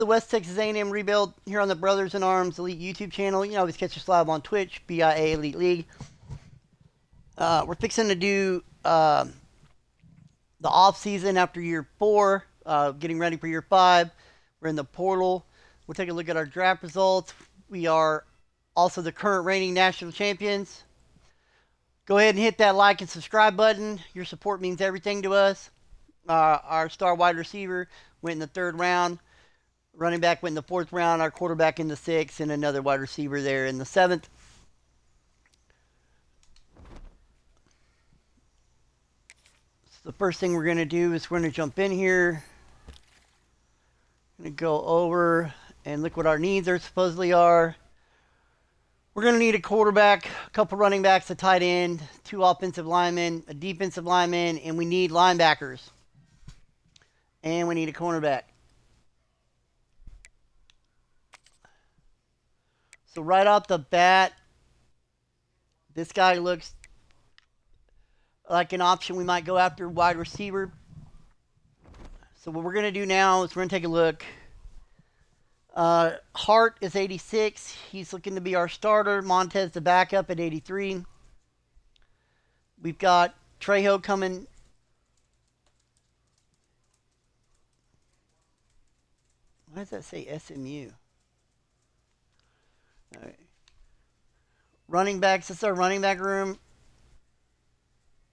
The West Texas A&M Rebuild here on the Brothers in Arms Elite YouTube channel. You can always catch us live on Twitch, B.I.A. Elite League. We're fixing to do the off-season after year 4, getting ready for year 5. We're in the portal. We'll take a look at our draft results. We are also the current reigning national champions. Go ahead and hit that like and subscribe button. Your support means everything to us. Our star wide receiver went in the 3rd round. Running back went in the 4th round. Our quarterback in the 6th. And another wide receiver there in the 7th. So the first thing we're going to do is we're going to jump in here. Going to go over and look what our needs are supposedly are. We're going to need a quarterback, a couple running backs, a tight end, 2 offensive linemen, a defensive lineman, and we need linebackers. And we need a cornerback. So right off the bat, this guy looks like an option we might go after, wide receiver. So what we're going to do now is we're going to take a look. Hart is 86. He's looking to be our starter. Montez the backup at 83. We've got Trejo coming. Why does that say SMU? All right. Running backs. This is our running back room.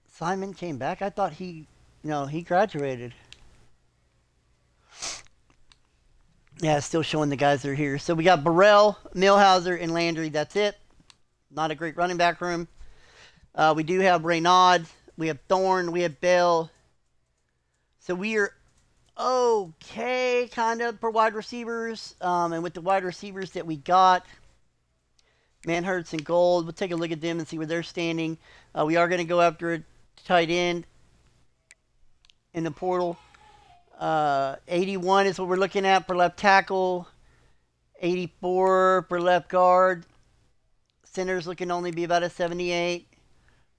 Simon came back. I thought he graduated. Yeah, still showing the guys that are here. So we got Burrell, Millhauser, and Landry. That's it. Not a great running back room. We do have Raynaud. We have Thorne. We have Bell. So we are okay, kind of, for wide receivers. And with the wide receivers that we got, Manhurts and Gold, we'll take a look at them and see where they're standing. We are going to go after a tight end in the portal. 81 is what we're looking at for left tackle. 84 for left guard. Center's looking to only be about a 78.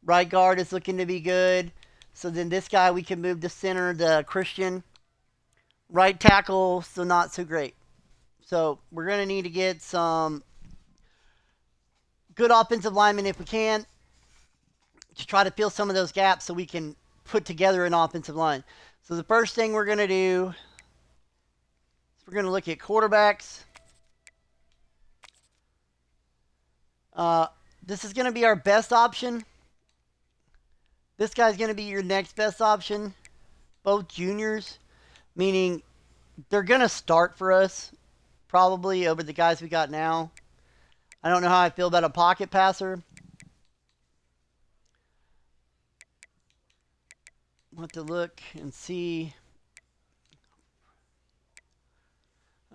Right guard is looking to be good. So then this guy we can move to center, the Christian. Right tackle, so not so great. So we're going to need to get some good offensive linemen if we can, to try to fill some of those gaps so we can put together an offensive line. So the first thing we're going to do is we're going to look at quarterbacks. This is going to be our best option. This guy's going to be your next best option. Both juniors, meaning they're going to start for us probably over the guys we got now. I don't know how I feel about a pocket passer. We'll have to look and see.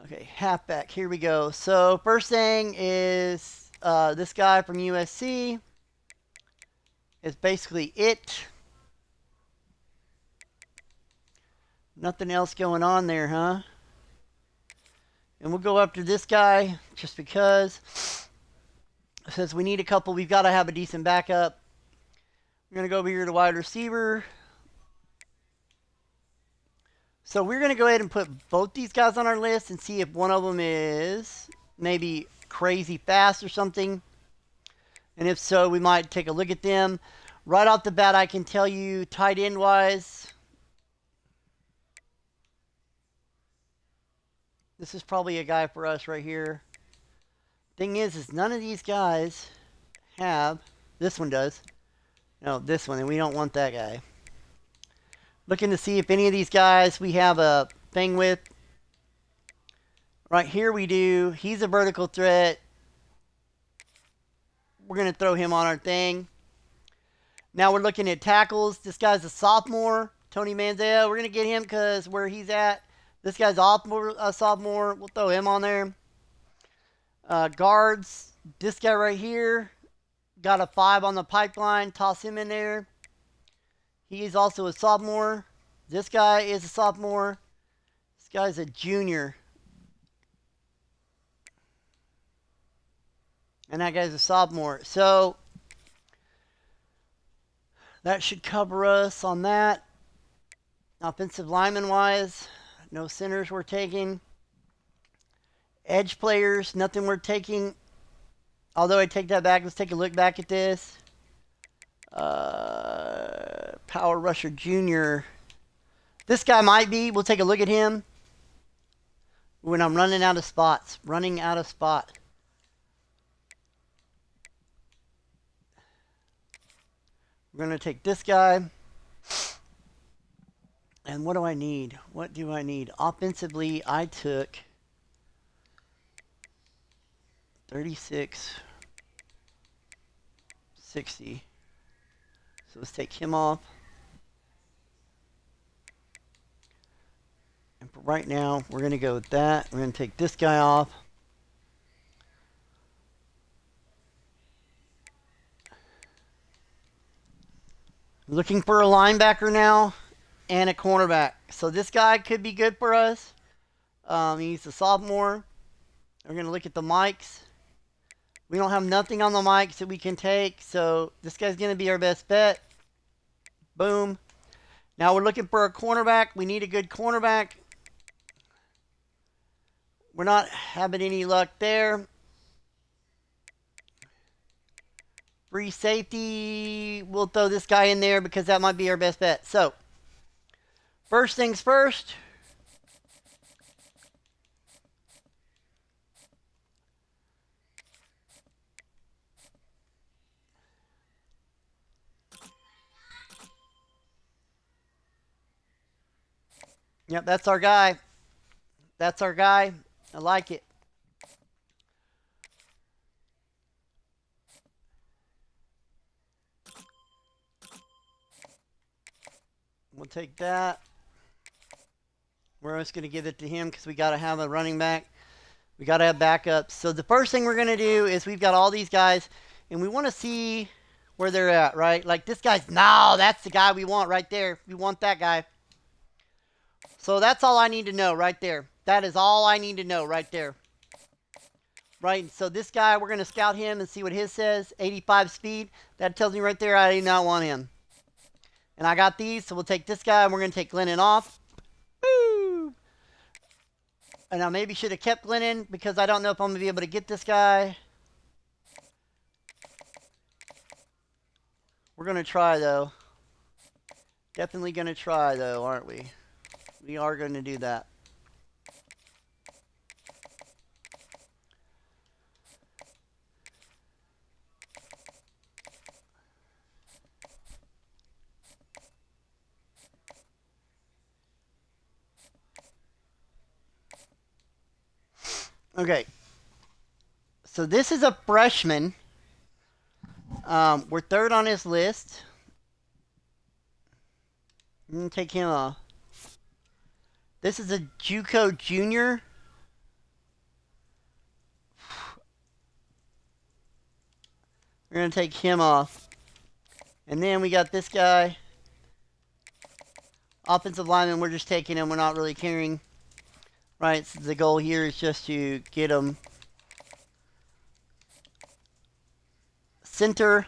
Okay, halfback. Here we go. So first thing is this guy from USC is basically it. Nothing else going on there, huh? And we'll go after this guy just because. Since we need a couple, we've got to have a decent backup. We're going to go over here to wide receiver. So we're going to go ahead and put both these guys on our list and see if one of them is maybe crazy fast or something. And if so, we might take a look at them. Right off the bat, I can tell you tight end wise, this is probably a guy for us right here. Thing is none of these guys have, this one does. No, this one, and we don't want that guy. Looking to see if any of these guys we have a thing with. Right here we do. He's a vertical threat. We're going to throw him on our thing. Now we're looking at tackles. This guy's a sophomore. Tony Manziel. We're going to get him because where he's at. This guy's a sophomore. We'll throw him on there. Guards. This guy right here. Got a 5 on the pipeline. Toss him in there. He is also a sophomore. This guy is a sophomore. This guy's a junior. And that guy's a sophomore. So that should cover us on that. Offensive lineman wise, no centers we're taking. Edge players, nothing worth taking. Although I take that back, let's take a look back at this. Power Rusher Jr. This guy might be. We'll take a look at him when I'm running out of spots. Running out of spot. We're going to take this guy. And what do I need? What do I need? Offensively, I took 36, 60. So let's take him off. And for right now, we're going to go with that. We're going to take this guy off. Looking for a linebacker now and a cornerback. So this guy could be good for us. He's a sophomore. We're going to look at the mics. We don't have nothing on the mics that we can take. So this guy's going to be our best bet. Boom. Now we're looking for a cornerback. We need a good cornerback. We're not having any luck there. Free safety, we'll throw this guy in there because that might be our best bet. So, first things first. Yep, that's our guy. That's our guy. I like it. We'll take that. We're just going to give it to him because we got to have a running back. We got to have backups. So the first thing we're going to do is we've got all these guys, and we want to see where they're at, right? Like this guy's, no, that's the guy we want right there. We want that guy. So that's all I need to know right there. That is all I need to know right there. Right, so this guy, we're going to scout him and see what his says. 85 speed. That tells me right there I do not want him. And I got these, so we'll take this guy, and we're going to take Glennon off. Woo! And I maybe should have kept Glennon because I don't know if I'm going to be able to get this guy. We're going to try, though. Definitely going to try, though, aren't we? We are going to do that. Okay. So this is a freshman. We're third on his list. I'm going to take him off. This is a JUCO junior. We're going to take him off. And then we got this guy. Offensive lineman, we're just taking him. We're not really caring. Right, so the goal here is just to get him. Center.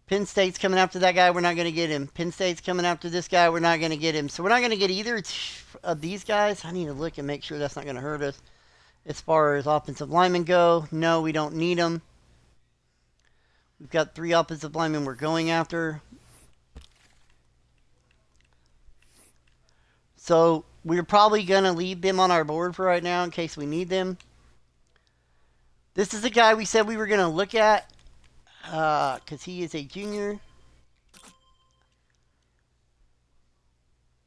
Penn State's coming after that guy. We're not going to get him. Penn State's coming after this guy. We're not going to get him. So we're not going to get either of these guys. I need to look and make sure that's not going to hurt us. As far as offensive linemen go, no, we don't need them. We've got 3 offensive linemen we're going after. So we're probably going to leave them on our board for right now in case we need them. This is the guy we said we were going to look at because he is a junior.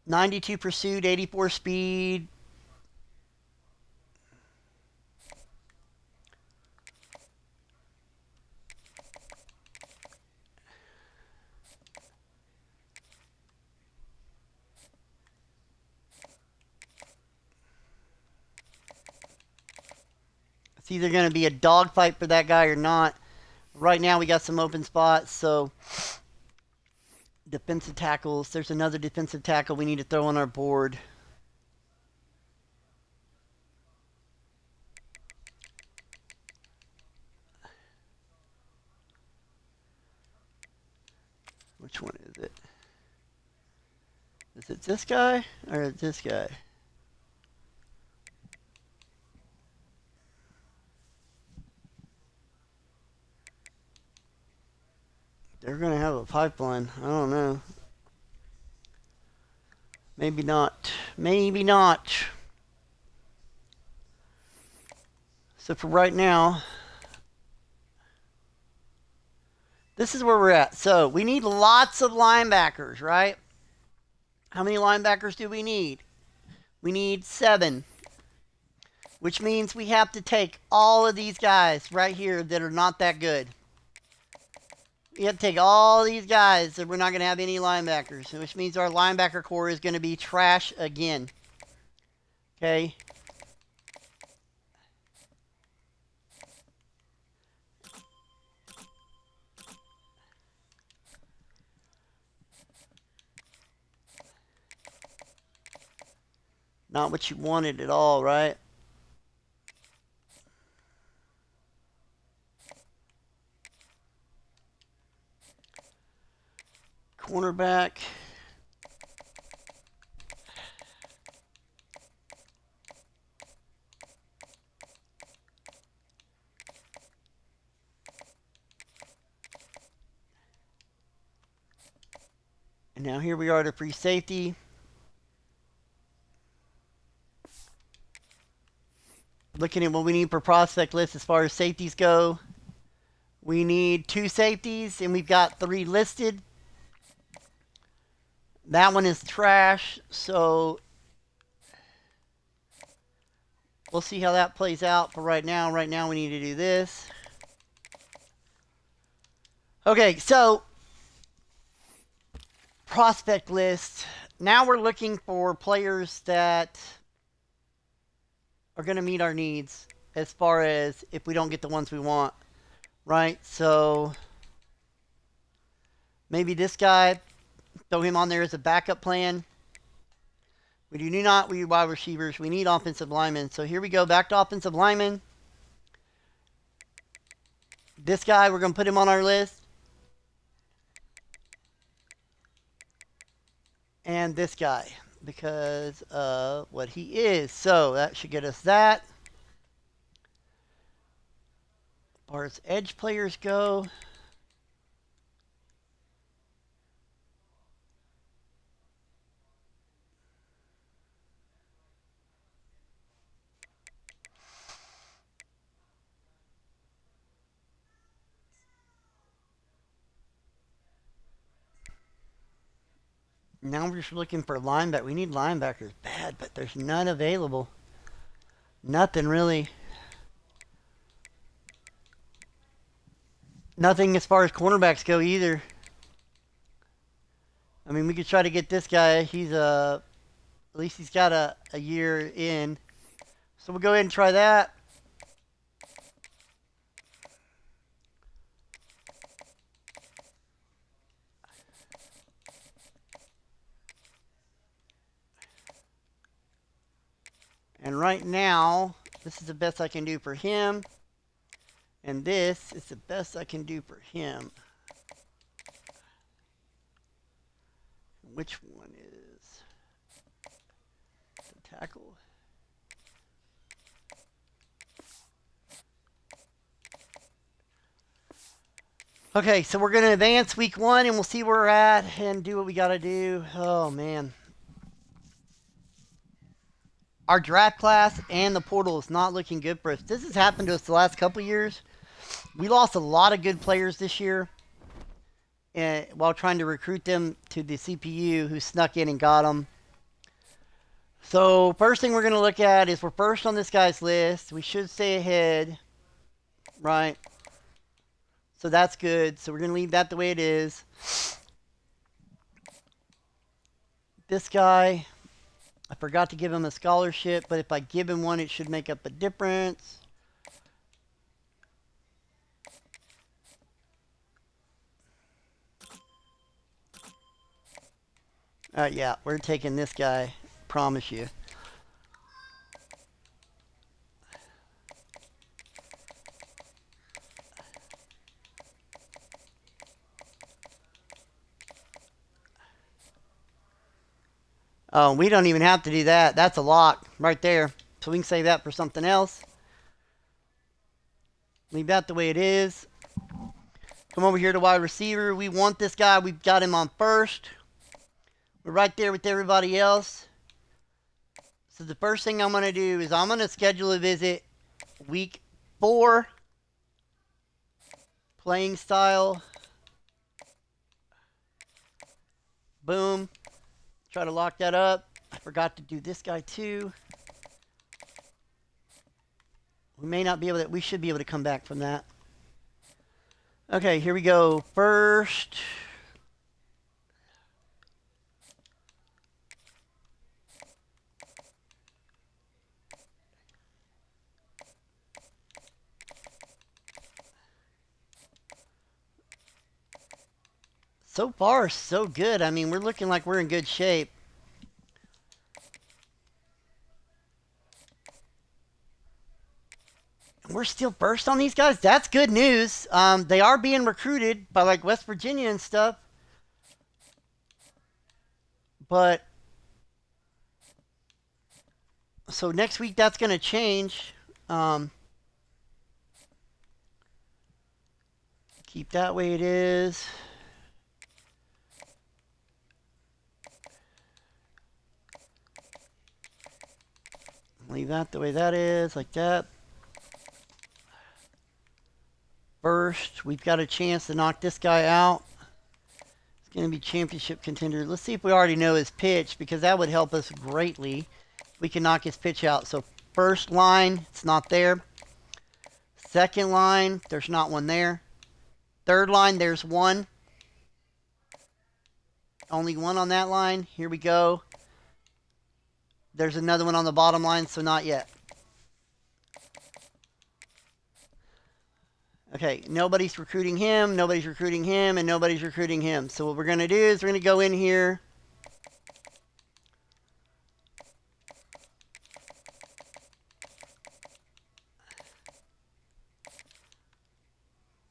92 pursuit, 84 speed. It's either going to be a dogfight for that guy or not. Right now we got some open spots, so defensive tackles. There's another defensive tackle we need to throw on our board. Which one is it? Is it this guy or this guy? They're going to have a pipeline. I don't know. Maybe not. Maybe not. So for right now, this is where we're at. So we need lots of linebackers, right? How many linebackers do we need? We need 7. Which means we have to take all of these guys right here that are not that good. We have to take all these guys that we're not going to have any linebackers, which means our linebacker core is going to be trash again. Okay? Not what you wanted at all, right? Cornerback. And now here we are to free safety. Looking at what we need for prospect list as far as safeties go. We need 2 safeties, and we've got 3 listed. That one is trash, so we'll see how that plays out for right now. Right now we need to do this. Okay, so prospect list. Now we're looking for players that are going to meet our needs as far as if we don't get the ones we want, right? So maybe this guy, throw him on there as a backup plan. We do not need wide receivers. We need offensive linemen. So here we go, back to offensive linemen. This guy, we're going to put him on our list. And this guy, because of what he is. So that should get us that. As far as edge players go, now we're just looking for linebackers. We need linebackers bad, but there's none available. Nothing really. Nothing as far as cornerbacks go either. I mean, we could try to get this guy. He's at least he's got a year in. So we'll go ahead and try that. And right now, this is the best I can do for him. And this is the best I can do for him. Which one is the tackle? Okay, so we're going to advance week 1, and we'll see where we're at and do what we got to do. Oh, man. Our draft class and the portal is not looking good for us. This has happened to us the last couple years. We lost a lot of good players this year while trying to recruit them to the CPU who snuck in and got them. So first thing we're going to look at is we're first on this guy's list. We should stay ahead, right? So that's good. So we're going to leave that the way it is. This guy, I forgot to give him a scholarship, but if I give him one, it should make up a difference. Yeah, we're taking this guy. Promise you. Oh, we don't even have to do that. That's a lock right there. So we can save that for something else. Leave that the way it is. Come over here to wide receiver. We want this guy. We've got him on first. We're right there with everybody else. So the first thing I'm going to do is I'm going to schedule a visit week 4. Playing style. Boom. Try to lock that up. I forgot to do this guy too. We may not be able to. We should be able to come back from that. Okay, here we go. First. So far, so good. I mean, we're looking like we're in good shape. We're still first on these guys. That's good news. They are being recruited by like West Virginia and stuff. But so next week that's going to change. Keep that way it is. Leave that the way that is, like that. First, we've got a chance to knock this guy out. It's going to be championship contender. Let's see if we already know his pitch, because that would help us greatly. We can knock his pitch out. So first line, it's not there. Second line, there's not one there. Third line, there's one. Only one on that line. Here we go. There's another one on the bottom line, so not yet. Okay, nobody's recruiting him, nobody's recruiting him, and nobody's recruiting him. So what we're going to do is we're going to go in here.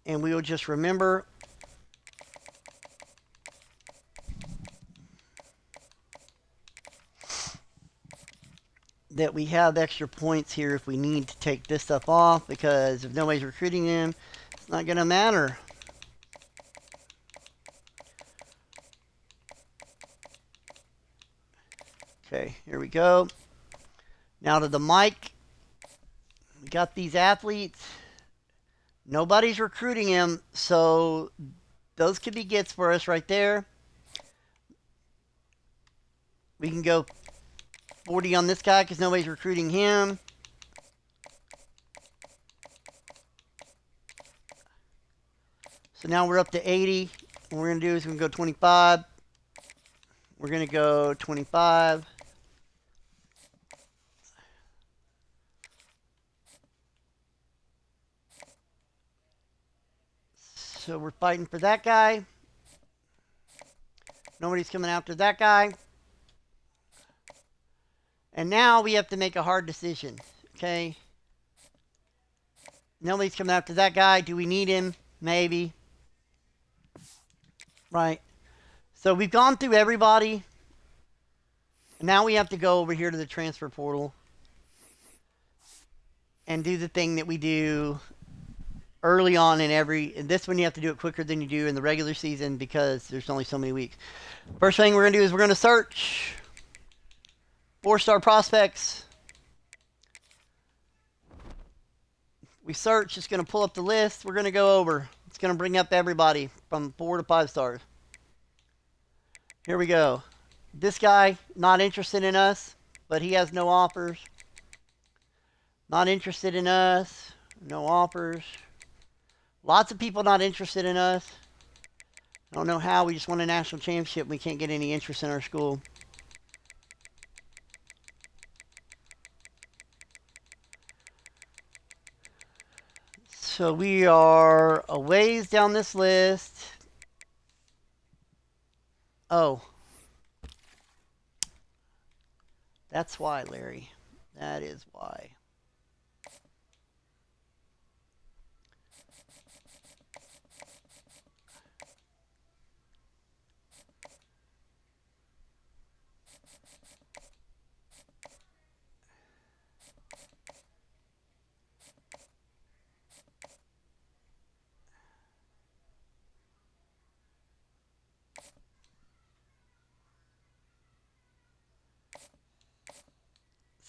And we will just remember that we have extra points here if we need to take this stuff off, because if nobody's recruiting him, it's not going to matter. Okay, here we go. Now to the mic. We got these athletes. Nobody's recruiting him, so those could be gets for us right there. We can go 40 on this guy because nobody's recruiting him. So now we're up to 80. What we're going to do is we're going to go 25. We're going to go 25. So we're fighting for that guy. Nobody's coming after that guy. And now we have to make a hard decision. Okay. Nobody's coming after that guy. Do we need him? Maybe. Right. So we've gone through everybody. Now we have to go over here to the transfer portal and do the thing that we do early on in and this one you have to do it quicker than you do in the regular season because there's only so many weeks. First thing we're going to do is we're going to search 4-star prospects. We search, it's going to pull up the list. We're going to go over. It's going to bring up everybody from 4 to 5 stars. Here we go. This guy, not interested in us, but he has no offers. Not interested in us, no offers. Lots of people not interested in us. I don't know how. We just won a national championship. We can't get any interest in our school. So we are a ways down this list. Oh. That's why, Larry. That is why.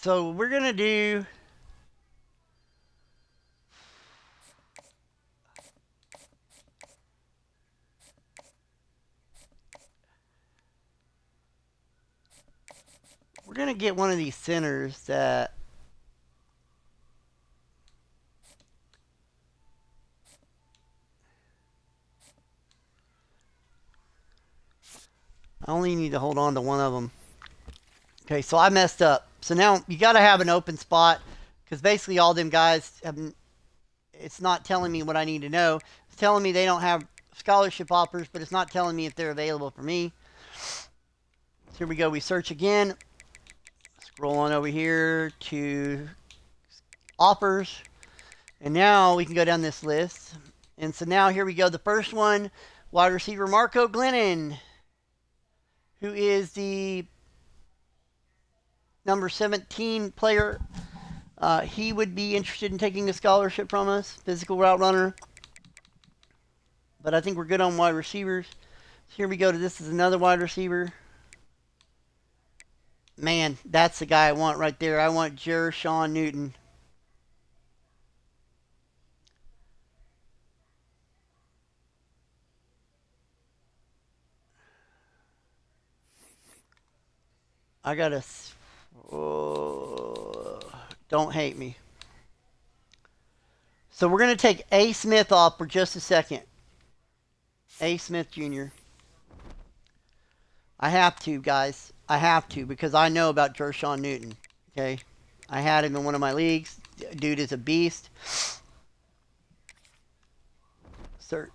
So we're going to do... We're going to get one of these centers that... I only need to hold on to one of them. Okay, so I messed up. So now you got to have an open spot because basically all them guys have... It's not telling me what I need to know. It's telling me they don't have scholarship offers, but it's not telling me if they're available for me. So here we go. We search again. Scroll on over here to offers. And now we can go down this list. And so now here we go. The first one, wide receiver Marco Glennon, who is the number 17 player. He would be interested in taking a scholarship from us, physical route runner. But I think we're good on wide receivers. So here we go to this is another wide receiver. Man, that's the guy I want right there. I want Sean Newton. I got to... don't hate me. So we're going to take A. Smith off for just a second. A. Smith Jr. I have to, guys. I have to because I know about Sean Newton. Okay? I had him in one of my leagues. Dude is a beast. Search.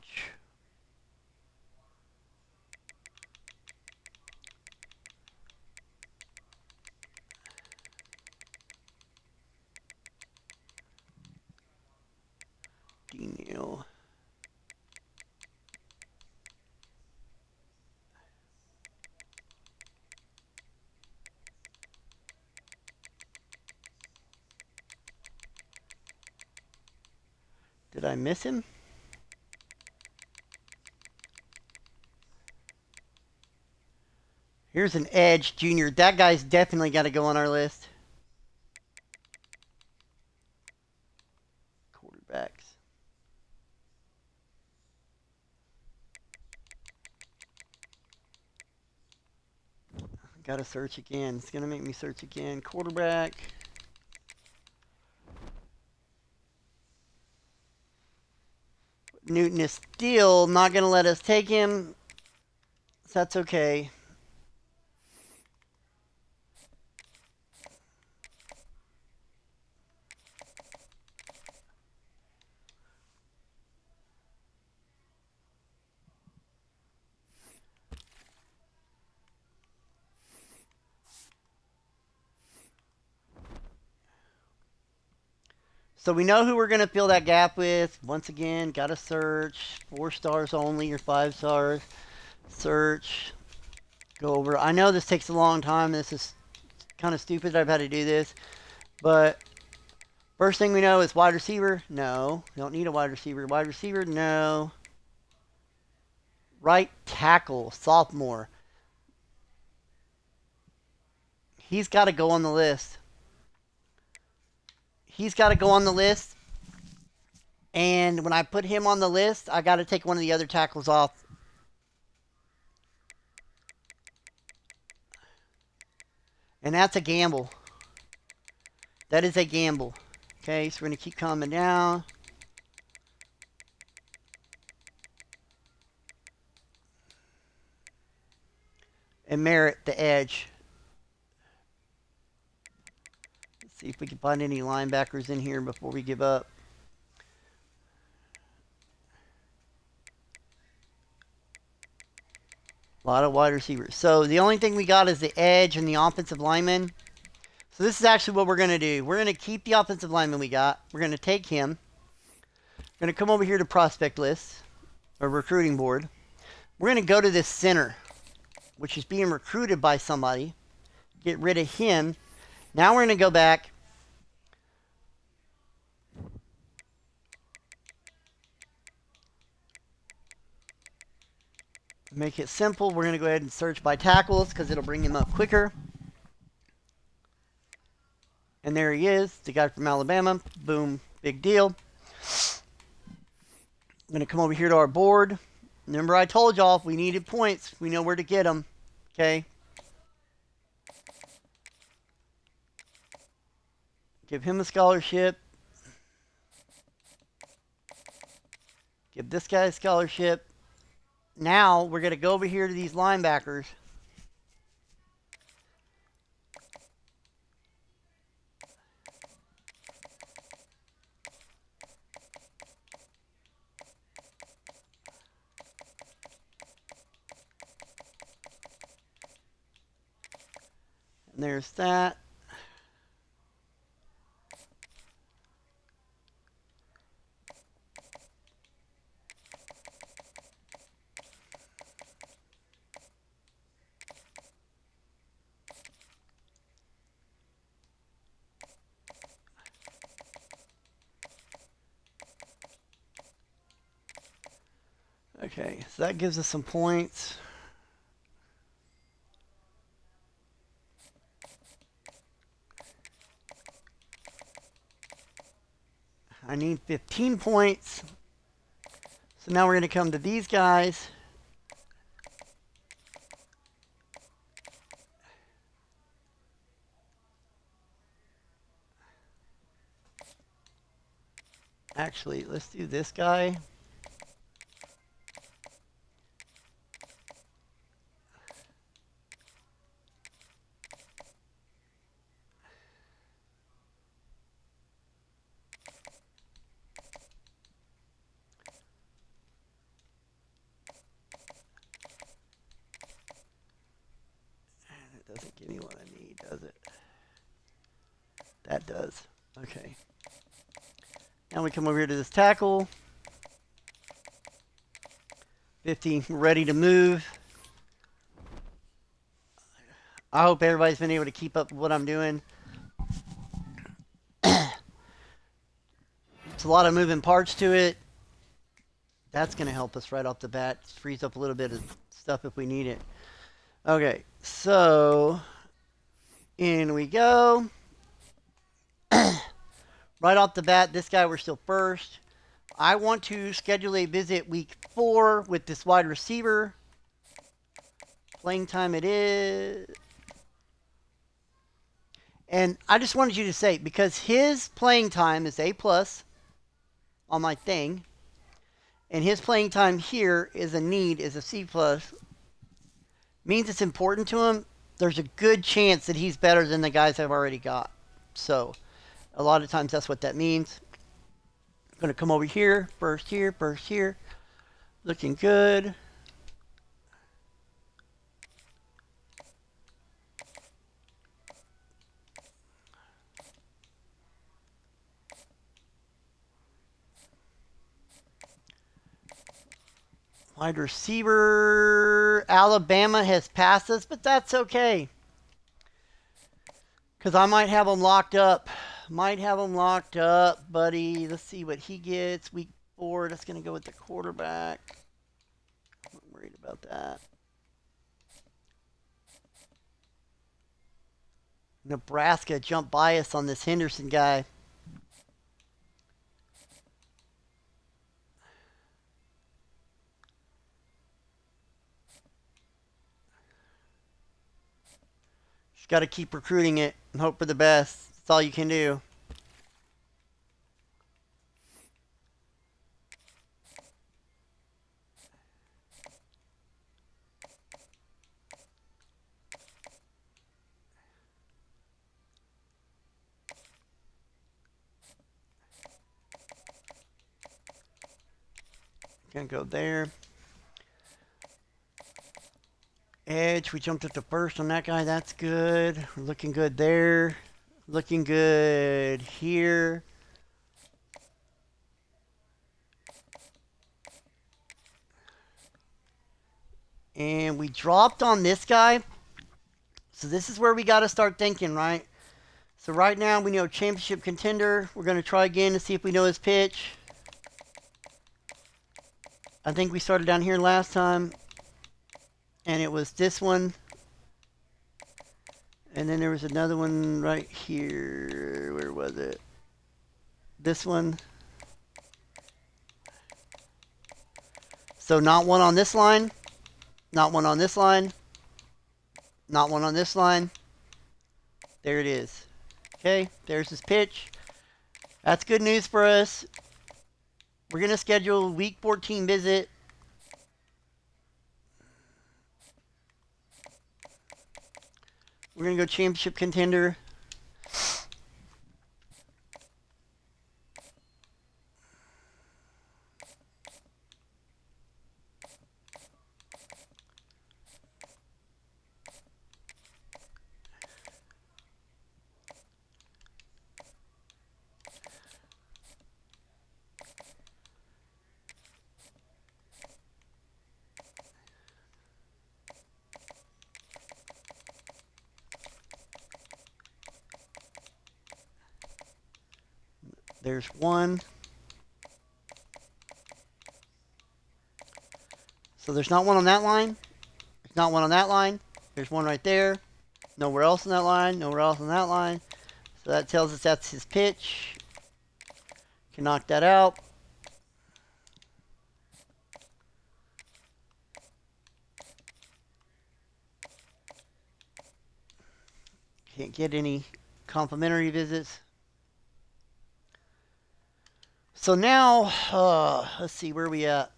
Daniel. Did I miss him? Here's an Edge Jr. That guy's definitely got to go on our list. Quarterbacks. Got to search again. It's going to make me search again. Quarterback. Newton is still not going to let us take him. So that's okay. So we know who we're going to fill that gap with. Once again, got to search. 4 stars only or 5 stars. Search. Go over. I know this takes a long time. This is kind of stupid that I've had to do this. But first thing we know is wide receiver. No. We don't need a wide receiver. Wide receiver. No. Right tackle. Sophomore. He's got to go on the list. He's got to go on the list. And when I put him on the list, I got to take one of the other tackles off. And that's a gamble. That is a gamble. Okay, so we're going to keep coming down. And Merritt, the edge. Let's see if we can find any linebackers in here before we give up. A lot of wide receivers. So the only thing we got is the edge and the offensive lineman. So this is actually what we're going to do. We're going to keep the offensive lineman we got. We're going to take him. We're going to come over here to prospect list or recruiting board. We're going to go to this center, which is being recruited by somebody. Get rid of him. Now we're going to go back. Make it simple. We're going to go ahead and search by tackles because it'll bring him up quicker. And there he is, the guy from Alabama. Boom, big deal. I'm going to come over here to our board. Remember I told y'all if we needed points, we know where to get them. Okay. Give him a scholarship. Give this guy a scholarship. Now we're going to go over here to these linebackers. And there's that. Okay, so that gives us some points. I need 15 points. So now we're going to come to these guys. Actually, let's do this guy. It doesn't give me what I need, does it? That does. Okay. Now we come over here to this tackle. 15, ready to move. I hope everybody's been able to keep up with what I'm doing. It's a lot of moving parts to it. That's going to help us right off the bat. Frees up a little bit of stuff if we need it. Okay, so in we go. Right off the bat, this guy, we're still first. I want to schedule a visit week 4 with this wide receiver. Playing time it is. And I just wanted you to say, because his playing time is A+ on my thing, and his playing time here is a need, is a C+, means it's important to him. There's a good chance that he's better than the guys I've already got. So, a lot of times that's what that means. I'm going to come over here, first here, first here. Looking good. Wide receiver, Alabama has passed us, but that's okay. Because I might have him locked up. Might have him locked up, buddy. Let's see what he gets. Week 4, that's going to go with the quarterback. I'm not worried about that. Nebraska jumped by us on this Henderson guy. Just got to keep recruiting it and hope for the best. That's all you can do. Gonna go there. Edge, we jumped up to first on that guy. That's good. We're looking good there. Looking good here. And we dropped on this guy. So this is where we got to start thinking, right? So right now we know championship contender. We're going to try again to see if we know his pitch. I think we started down here last time. And it was this one. And then there was another one right here. Where was it? This one. So not one on this line. Not one on this line. Not one on this line. There it is. Okay, there's his pitch. That's good news for us. We're going to schedule a week 14 visit. We're going to go championship contender. There's one. So there's not one on that line. There's not one on that line. There's one right there. Nowhere else on that line. Nowhere else on that line. So that tells us that's his pitch. Can knock that out. Can't get any complimentary visits. So now, let's see, where are we at?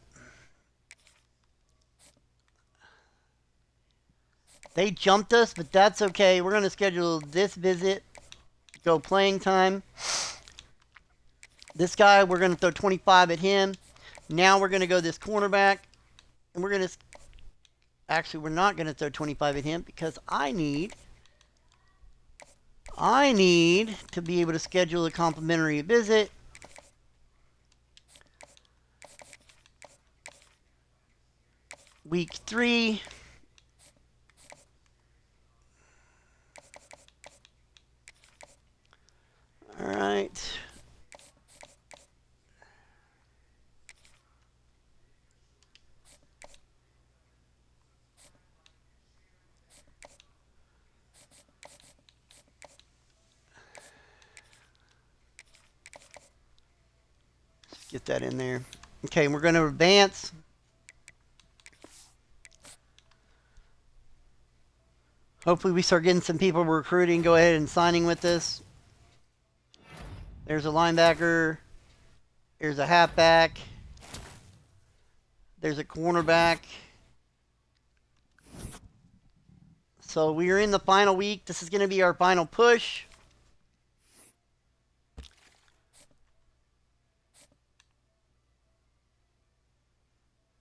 They jumped us, but that's okay. We're going to schedule this visit. Go playing time. This guy, we're going to throw 25 at him. Now we're going to go this cornerback. And we're going to... Actually, we're not going to throw 25 at him because I need to be able to schedule a complimentary visit. Week 3. All right. Get that in there. Okay, we're going to advance. Hopefully we start getting some people recruiting. Go ahead and signing with us. There's a linebacker. There's a halfback. There's a cornerback. So we are in the final week. This is going to be our final push.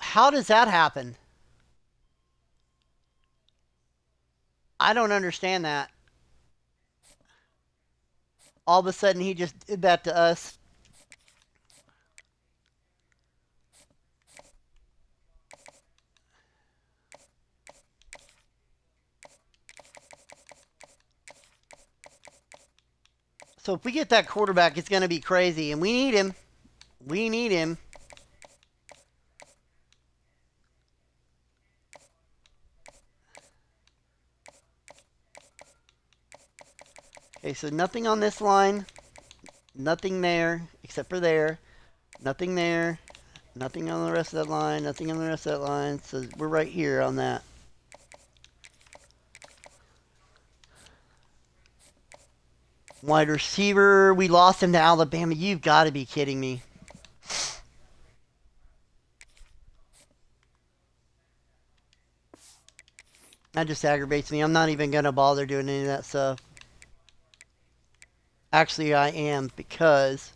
How does that happen? I don't understand that. All of a sudden he just did that to us. So if we get that quarterback, it's going to be crazy. And we need him. We need him. Okay, so nothing on this line. Nothing there, except for there. Nothing there. Nothing on the rest of that line. Nothing on the rest of that line. So we're right here on that. Wide receiver. We lost him to Alabama. You've got to be kidding me. That just aggravates me. I'm not even going to bother doing any of that stuff. Actually, I am, because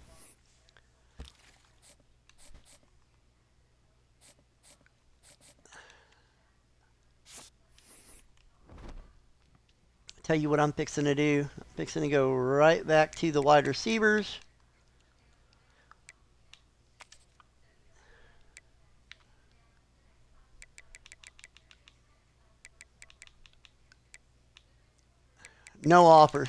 I'll tell you what I'm fixing to do. I'm fixing to go right back to the wide receivers. No offers.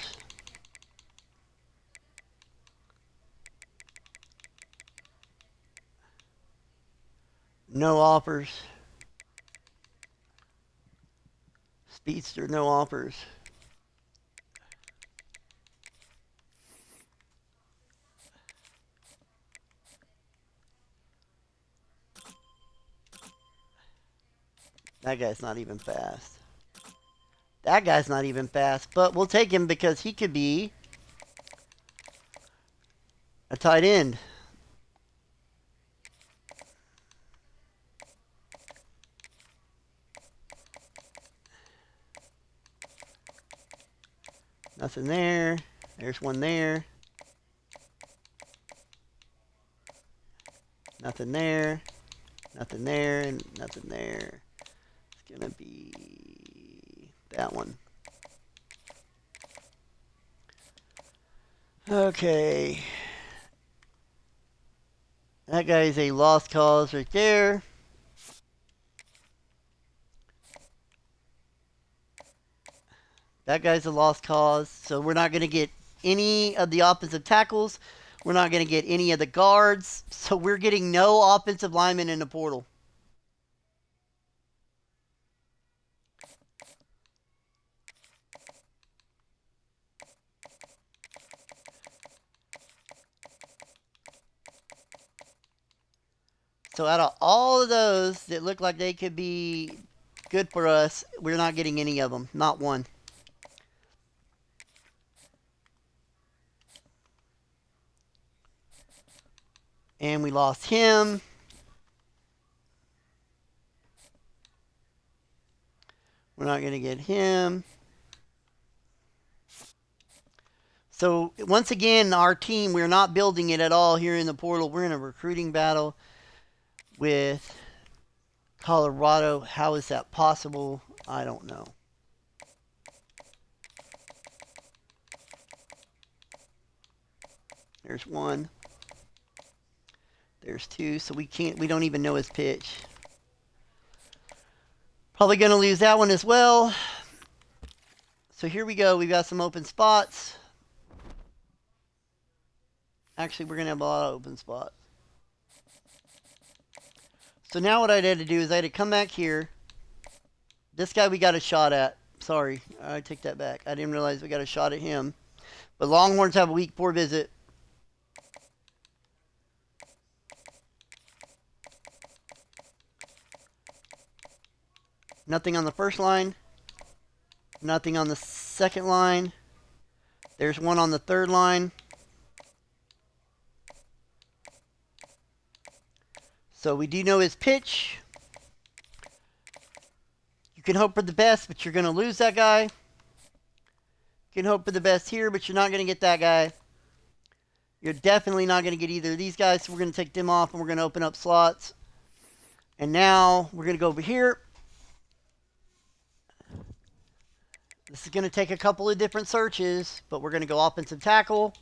No offers. Speedster, no offers. That guy's not even fast. That guy's not even fast, but we'll take him because he could be a tight end. Nothing there. There's one there. Nothing there. Nothing there. And nothing there. It's going to be that one. Okay. That guy is a lost cause right there. That guy's a lost cause. So we're not going to get any of the offensive tackles. We're not going to get any of the guards. So we're getting no offensive linemen in the portal. So out of all of those that look like they could be good for us, we're not getting any of them. Not one. And we lost him. We're not going to get him. So once again, our team, we're not building it at all here in the portal. We're in a recruiting battle with Colorado. How is that possible? I don't know. There's one. There's two. So we don't even know his pitch. Probably going to lose that one as well. So here we go. We've got some open spots. Actually, we're going to have a lot of open spots. So now what I had to do is I had to come back here. This guy we got a shot at. Sorry, I take that back. I didn't realize we got a shot at him. But Longhorns have a week 4 visit. Nothing on the first line. Nothing on the second line. There's one on the third line. So we do know his pitch. You can hope for the best, but you're going to lose that guy. You can hope for the best here, but you're not going to get that guy. You're definitely not going to get either of these guys. So we're going to take them off and we're going to open up slots. And now we're going to go over here. This is going to take a couple of different searches, but we're going to go offensive tackle.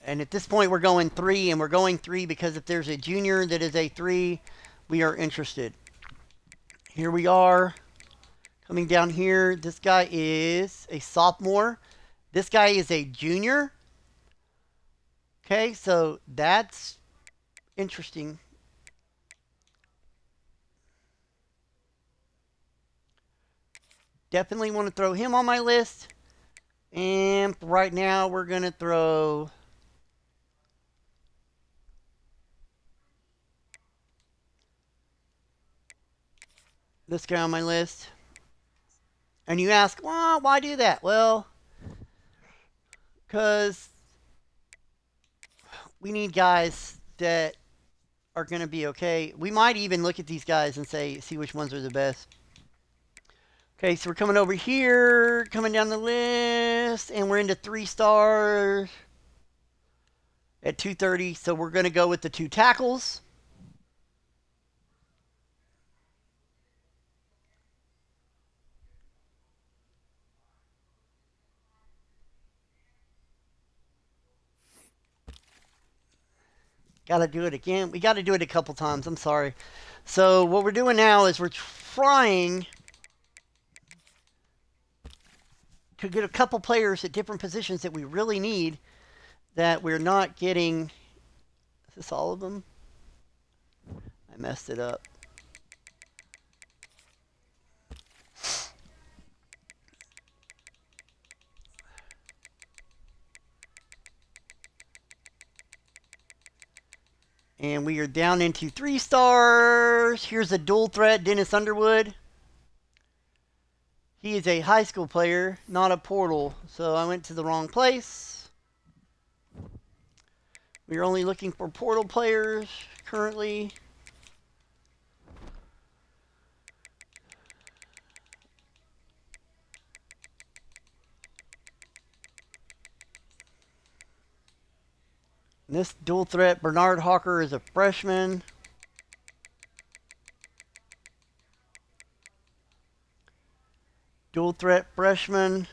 And at this point, we're going 3, and we're going 3 because if there's a junior that is a 3, we are interested. Here we are. Coming down here, this guy is a sophomore. This guy is a junior. Okay, so that's interesting. Definitely want to throw him on my list. And right now, we're going to throw this guy on my list. And you ask, well, why do that? Well, because we need guys that are going to be okay. We might even look at these guys and see which ones are the best. Okay, so we're coming over here, coming down the list, and we're into 3 stars at 230. So we're going to go with the 2 tackles. Got to do it again. We got to do it a couple times. I'm sorry. So what we're doing now is we're trying to get a couple players at different positions that we really need that we're not getting. Is this all of them? I messed it up. And we are down into 3 stars. Here's a dual threat, Dennis Underwood. He is a high school player, not a portal. So I went to the wrong place. We are only looking for portal players currently. This dual threat, Bernard Hawker, is a freshman. Dual threat freshman.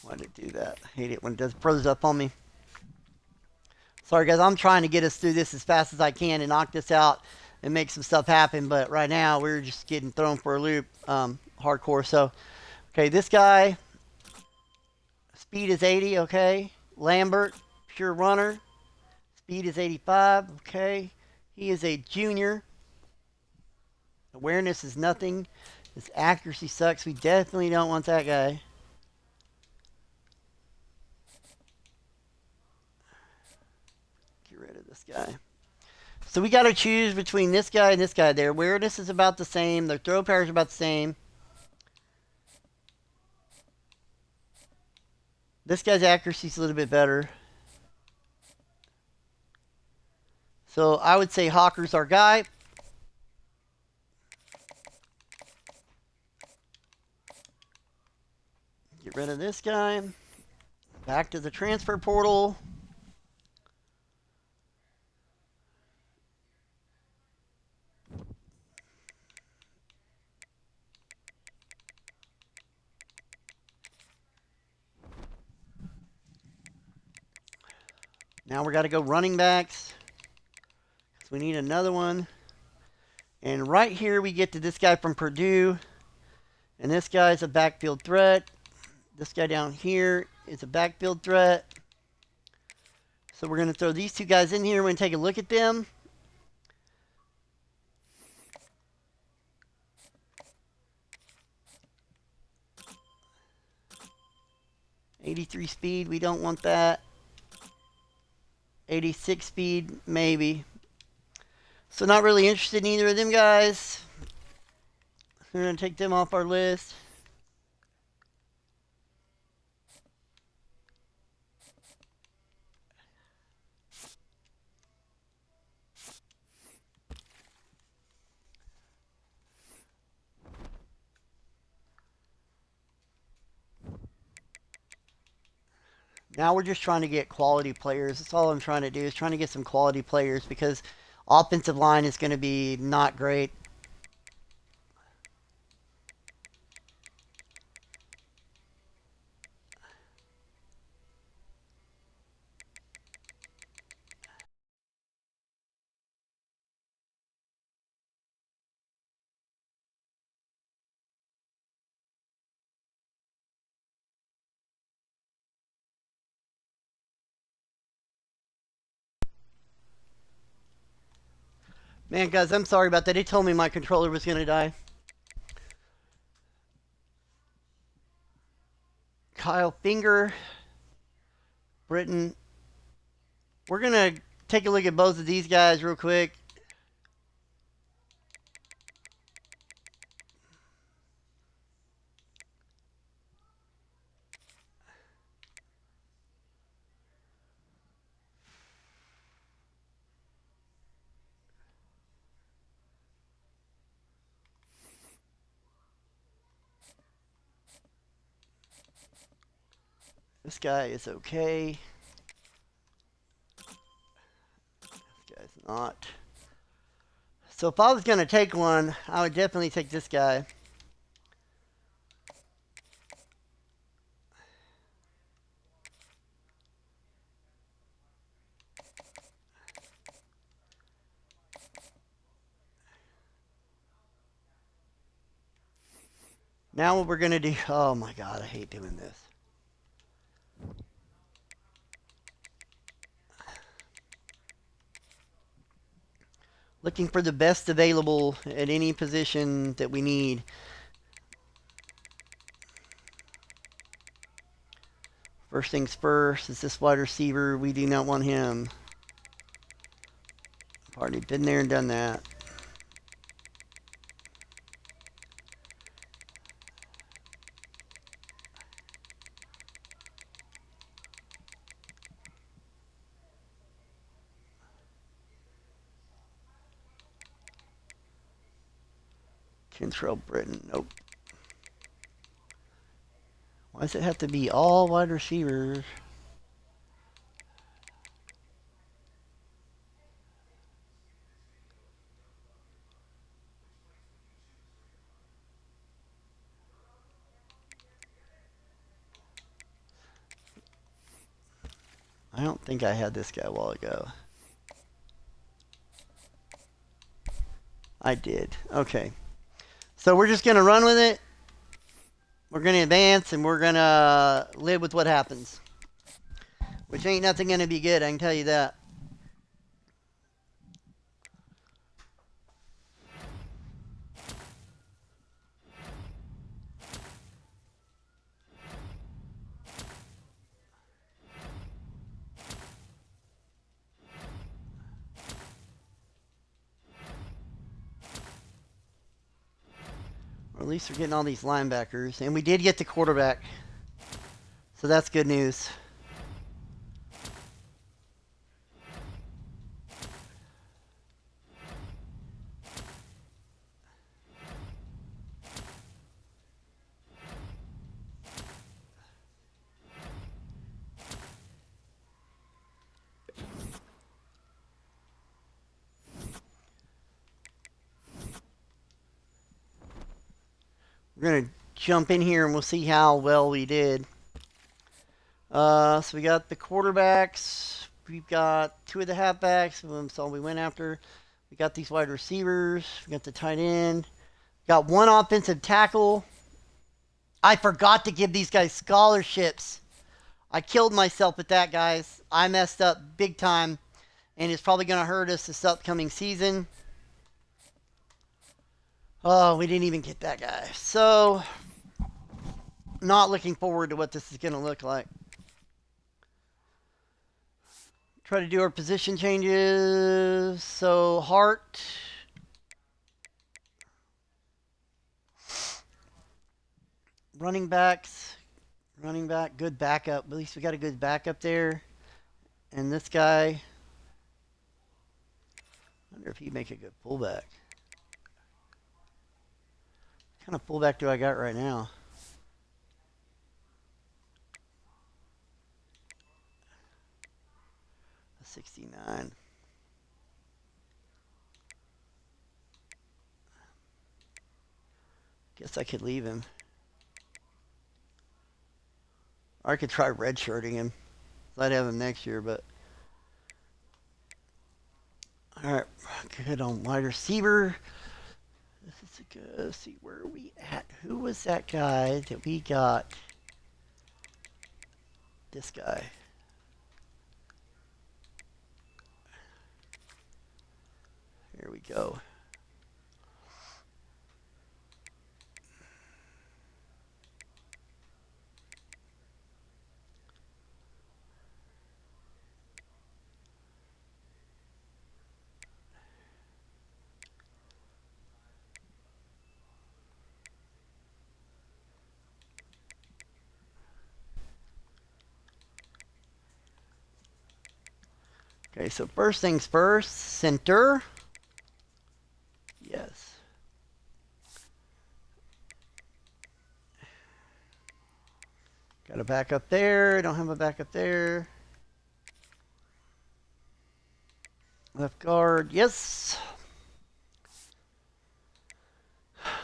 Why did it do that? I hate it when it does froze up on me. Sorry guys, I'm trying to get us through this as fast as I can and knock this out and make some stuff happen, but right now we're just getting thrown for a loop hardcore. So, okay, this guy, speed is 80, okay. Lambert, pure runner, speed is 85, okay. He is a junior. Awareness is nothing. His accuracy sucks. We definitely don't want that guy. Get rid of this guy. So we got to choose between this guy and this guy. Their awareness is about the same. Their throw power is about the same. This guy's accuracy is a little bit better. So I would say Hawker's our guy. Get rid of this guy. Back to the transfer portal. Now we got to go running backs. We need another one. And right here we get to this guy from Purdue. And this guy's a backfield threat. This guy down here is a backfield threat. So we're going to throw these two guys in here. We're going to take a look at them. '83 speed, we don't want that. 86 speed, maybe. So not really interested in either of them guys. We're going to take them off our list. Now we're just trying to get quality players. That's all I'm trying to do, is trying to get some quality players, because offensive line is going to be not great. Man, guys, I'm sorry about that. They told me my controller was going to die. Kyle Finger, Britton. We're going to take a look at both of these guys real quick. This guy is okay. This guy's not. So if I was going to take one, I would definitely take this guy. Now what we're going to do... Oh, my God. I hate doing this. Looking for the best available at any position that we need. First things first is this wide receiver. We do not want him. I've already been there and done that. Kentrell Britton. Nope. Why does it have to be all wide receivers? I don't think I had this guy a while ago. I did. Okay. So we're just going to run with it. We're going to advance, and we're going to live with what happens. Which ain't nothing going to be good, I can tell you that. Or at least we're getting all these linebackers. And we did get the quarterback. So that's good news. We're going to jump in here and we'll see how well we did. So we got the quarterbacks. We've got two of the halfbacks. That's all we went after. We got these wide receivers. We got the tight end. Got one offensive tackle. I forgot to give these guys scholarships. I killed myself with that, guys. I messed up big time. And it's probably going to hurt us this upcoming season. Oh, we didn't even get that guy. So, not looking forward to what this is going to look like. Try to do our position changes. So, Hart. Running backs. Running back. Good backup. At least we got a good backup there. And this guy. I wonder if he'd make a good fullback. What kind of fullback do I got right now? A 69. Guess I could leave him. Or I could try redshirting him. I'd have him next year, but. Alright, good on wide receiver. This is a good. Let's see, where are we at? Who was that guy that we got? This guy. Here we go. Okay, so first things first, center. Yes. Got a backup there. Don't have a backup there. Left guard. Yes.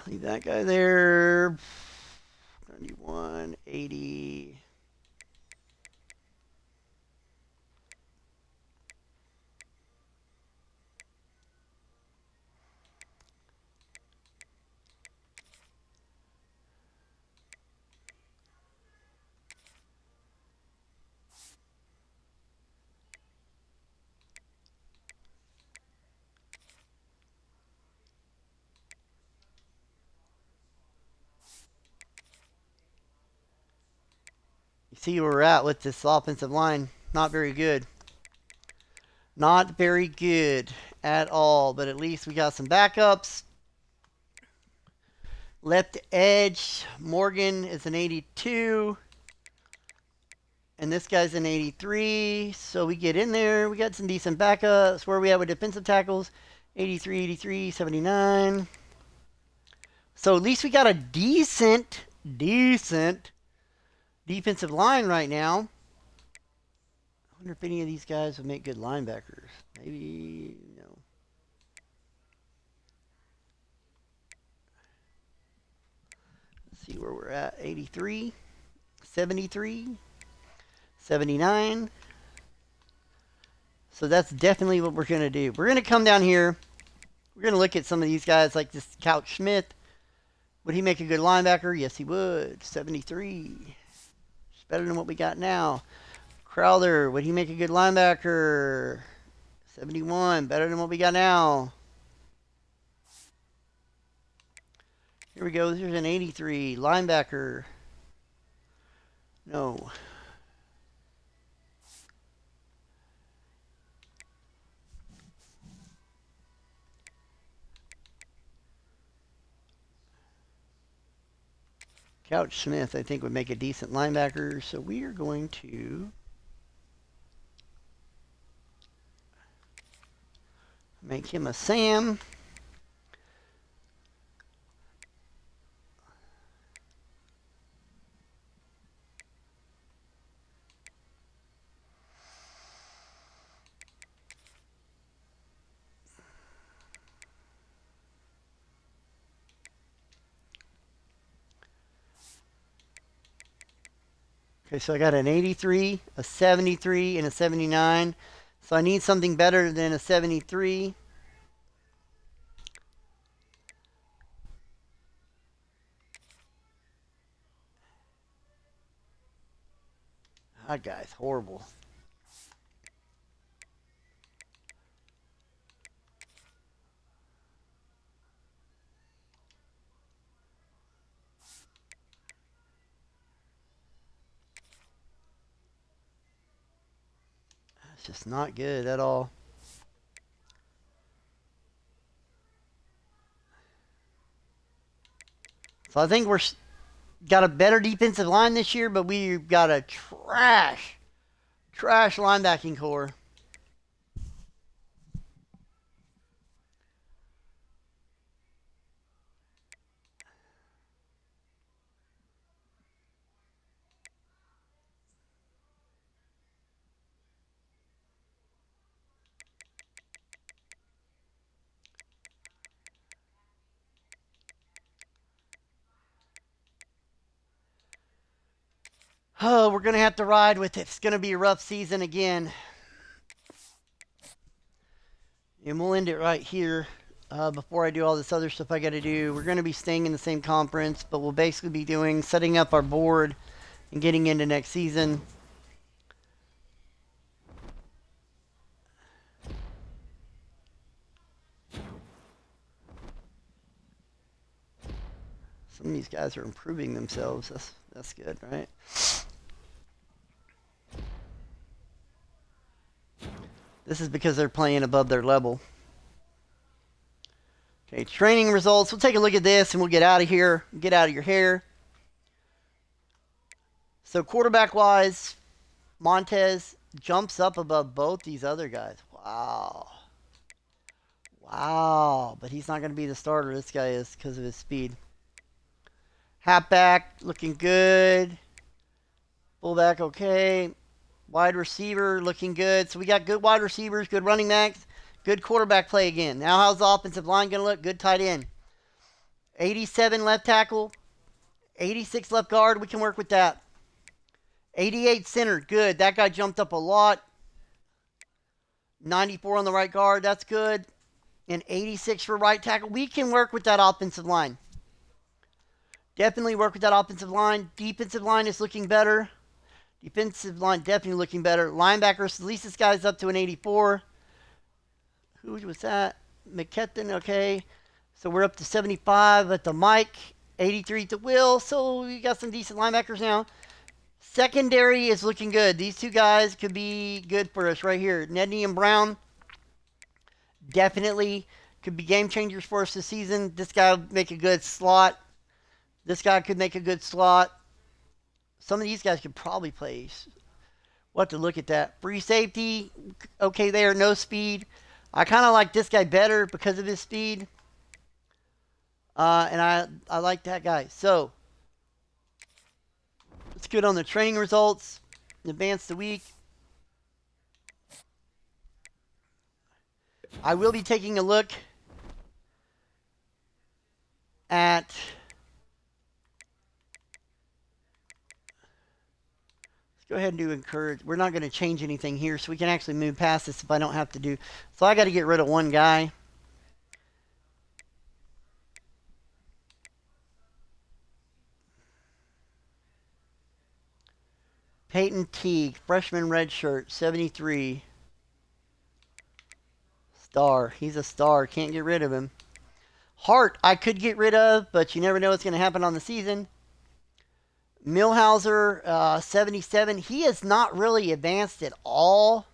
Leave that guy there. 91, 80. see where we're at with this offensive line. Not very good. Not very good at all, but at least we got some backups. Left edge, Morgan is an 82. And this guy's an 83. So we get in there. We got some decent backups. Where we at with defensive tackles? 83, 83, 79. So at least we got a decent defensive line right now. I wonder if any of these guys would make good linebackers. Maybe, no. Let's see where we're at. 83, 73, 79. So that's definitely what we're going to do. We're going to come down here. We're going to look at some of these guys like this Couch Smith. Would he make a good linebacker? Yes, he would. 73. It's better than what we got now. Crowder, would he make a good linebacker? 71. Better than what we got now. Here we go. There's an 83. Linebacker. No. Couch Smith, I think, would make a decent linebacker. So we are going to make him a Sam. Okay, so I got an 83, a 73, and a 79. So I need something better than a 73. That guy's horrible. It's just not good at all. So I think we're got a better defensive line this year, but we've got a trash linebacking core. Oh, we're going to have to ride with it. It's going to be a rough season again. And we'll end it right here. Before I do all this other stuff I got to do, we're going to be staying in the same conference, but we'll basically be setting up our board and getting into next season. Some of these guys are improving themselves. That's good, right? This is because they're playing above their level. Okay, training results. We'll take a look at this and we'll get out of here. Get out of your hair. So quarterback-wise, Montez jumps up above both these other guys. Wow. Wow. But he's not going to be the starter. This guy is because of his speed. Halfback, looking good. Fullback, okay. Wide receiver, looking good. So we got good wide receivers, good running backs, good quarterback play again. Now how's the offensive line going to look? Good tight end. 87 left tackle. 86 left guard. We can work with that. 88 center. Good. That guy jumped up a lot. 94 on the right guard. That's good. And 86 for right tackle. We can work with that offensive line. Definitely work with that offensive line. Defensive line is looking better. Defensive line definitely looking better. Linebackers, at least this guy's up to an 84. Who was that? McKetton, okay. So we're up to 75 at the Mike. 83 at the Will. So we got some decent linebackers now. Secondary is looking good. These two guys could be good for us right here. Nedney and Brown definitely could be game changers for us this season. This guy would make a good slot. This guy could make a good slot. Some of these guys could probably play. We'll have to look at that. Free safety, okay there, no speed. I kind of like this guy better because of his speed. And I like that guy. So, let's get on the training results. Advance the week. I will be taking a look at go ahead and do encourage. We're not going to change anything here, so we can actually move past this if I don't have to do. So I got to get rid of one guy. Peyton Teague, freshman red shirt, 73. Star. He's a star. Can't get rid of him. Hart, I could get rid of, but you never know what's going to happen on the season. Millhauser, 77. He is not really advanced at all,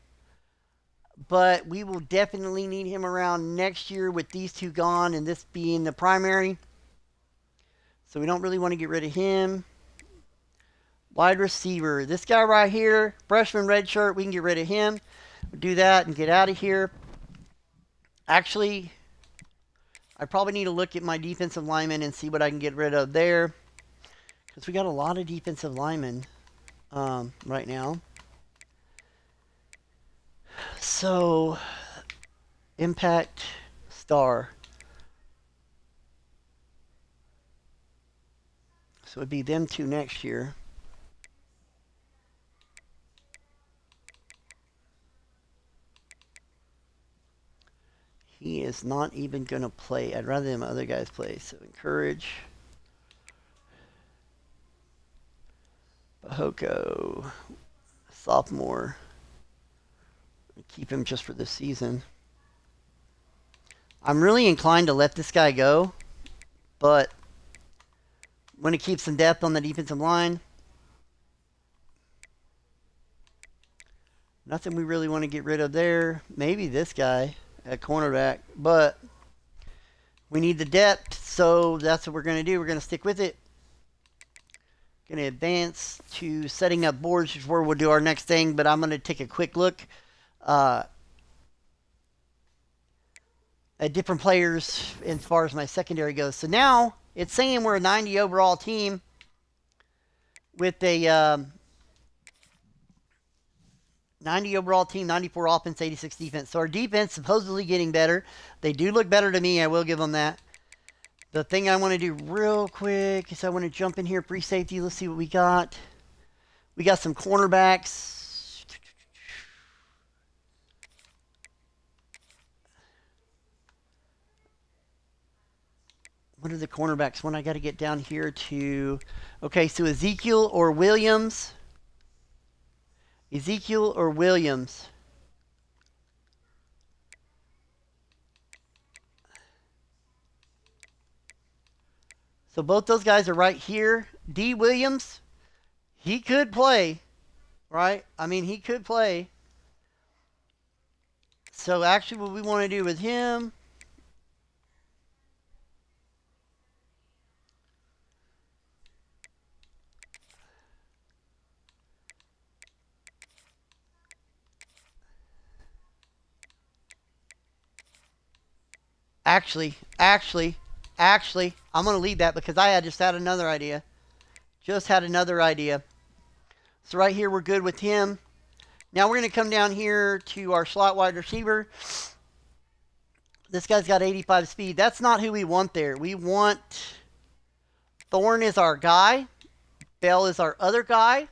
but we will definitely need him around next year with these two gone and this being the primary. So we don't really want to get rid of him. Wide receiver. This guy right here, freshman red shirt, we can get rid of him. We'll do that and get out of here. Actually, I probably need to look at my defensive linemen and see what I can get rid of there. Because we got a lot of defensive linemen right now. So, impact star. So it'd be them two next year. He is not even going to play. I'd rather them other guys play. So encourage. Bahoko, sophomore. Keep him just for this season. I'm really inclined to let this guy go, but want to keep some depth on the defensive line. Nothing we really want to get rid of there. Maybe this guy at cornerback, but we need the depth, so that's what we're going to do. We're going to stick with it. Going to advance to setting up boards before we'll do our next thing, but I'm going to take a quick look at different players as far as my secondary goes. So now it's saying we're a 90 overall team with a 90 overall team, 94 offense, 86 defense. So our defense supposedly getting better. They do look better to me. I will give them that. The thing I want to do real quick is I want to jump in here, free safety. Let's see what we got. We got some cornerbacks. What are the cornerbacks? When I got to get down here to... Okay, so Ezekiel or Williams. Ezekiel or Williams. So both those guys are right here. D. Williams, he could play, right? I mean, he could play. So actually what we want to do with him... Actually, I'm going to leave that because I just had another idea. Just had another idea. So right here, we're good with him. Now we're going to come down here to our slot wide receiver. This guy's got 85 speed. That's not who we want there. We want Thorne is our guy. Bell is our other guy.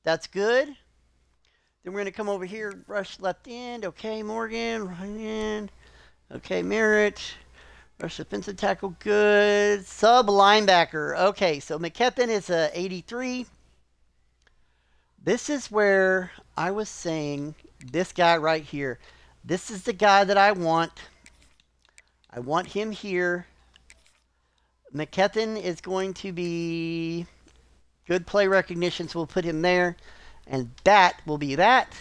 That's good. Then we're going to come over here, rush left end. Okay, Morgan, right end. Okay, Merritt. Rush defensive tackle, good. Sub linebacker. Okay, so McKethan is a 83. This is where I was saying this guy right here. This is the guy that I want. I want him here. McKethan is going to be Good play recognition, so we'll put him there. And that will be that.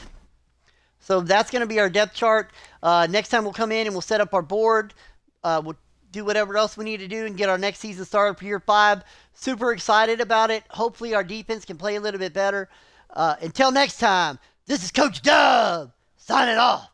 So that's going to be our depth chart. Next time we'll come in and we'll set up our board. We'll do whatever else we need to do and get our next season started for year 5. Super excited about it. Hopefully our defense can play a little bit better. Until next time, this is Coach Dub signing off.